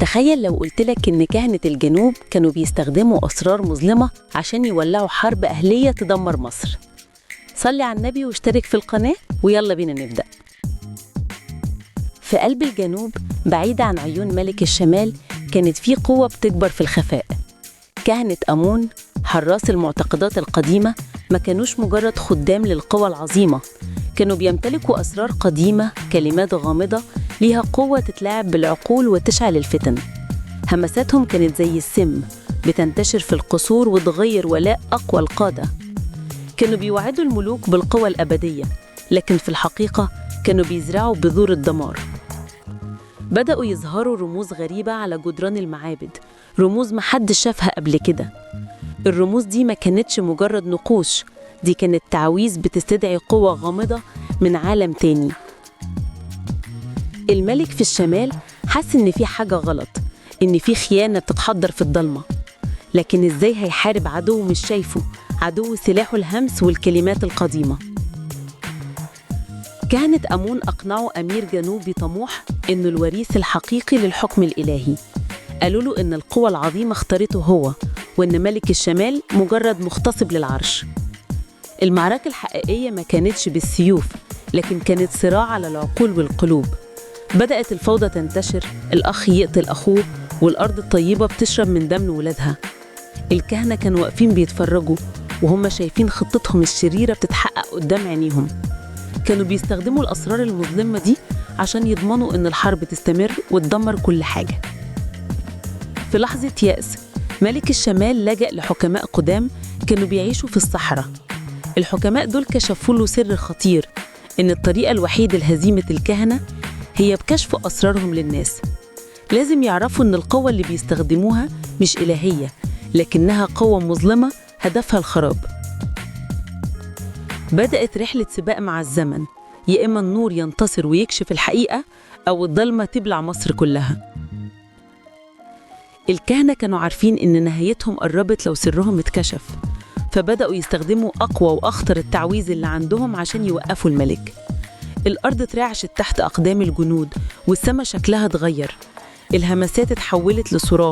تخيل لو قلتلك إن كهنة الجنوب كانوا بيستخدموا أسرار مظلمة عشان يولعوا حرب أهلية تدمر مصر. صلي على النبي واشترك في القناة ويلا بينا نبدأ. في قلب الجنوب بعيد عن عيون ملك الشمال كانت في قوة بتكبر في الخفاء. كهنة آمون حراس المعتقدات القديمة ما كانوش مجرد خدام للقوى العظيمة، كانوا بيمتلكوا أسرار قديمة، كلمات غامضة ليها قوة تتلاعب بالعقول وتشعل الفتن. همساتهم كانت زي السم بتنتشر في القصور وتغير ولاء أقوى القادة. كانوا بيوعدوا الملوك بالقوى الأبدية، لكن في الحقيقة كانوا بيزرعوا بذور الدمار. بدأوا يظهروا رموز غريبة على جدران المعابد، رموز محدش شافها قبل كده. الرموز دي ما كانتش مجرد نقوش، دي كانت تعويذ بتستدعي قوة غامضة من عالم تاني. الملك في الشمال حس إن في حاجة غلط، إن في خيانة بتتحضر في الضلمة. لكن إزاي هيحارب عدو مش شايفه، عدو سلاحه الهمس والكلمات القديمة؟ كانت آمون أقنعوا أمير جنوبي طموح إنه الوريث الحقيقي للحكم الإلهي. قالوا له إن القوة العظيمة اختارته هو، وإن ملك الشمال مجرد مغتصب للعرش. المعركة الحقيقية ما كانتش بالسيوف، لكن كانت صراع على العقول والقلوب. بدأت الفوضى تنتشر، الأخ يقتل أخوه والأرض الطيبة بتشرب من دم ولادها. الكهنة كانوا واقفين بيتفرجوا وهم شايفين خطتهم الشريرة بتتحقق قدام عينيهم. كانوا بيستخدموا الأسرار المظلمة دي عشان يضمنوا إن الحرب تستمر وتدمر كل حاجة. في لحظة يأس ملك الشمال لجأ لحكماء قدام كانوا بيعيشوا في الصحراء. الحكماء دول كشفوا له سر خطير، إن الطريقة الوحيدة لهزيمة الكهنة هي بكشف أسرارهم للناس. لازم يعرفوا إن القوة اللي بيستخدموها مش إلهية، لكنها قوة مظلمة هدفها الخراب. بدأت رحلة سباق مع الزمن، يا إما النور ينتصر ويكشف الحقيقة، أو الضلمة تبلع مصر كلها. الكهنة كانوا عارفين إن نهايتهم قربت لو سرهم اتكشف، فبدأوا يستخدموا أقوى وأخطر التعويذ اللي عندهم عشان يوقفوا الملك. الأرض اترعشت تحت أقدام الجنود، والسما شكلها اتغير. الهمسات اتحولت لصراخ،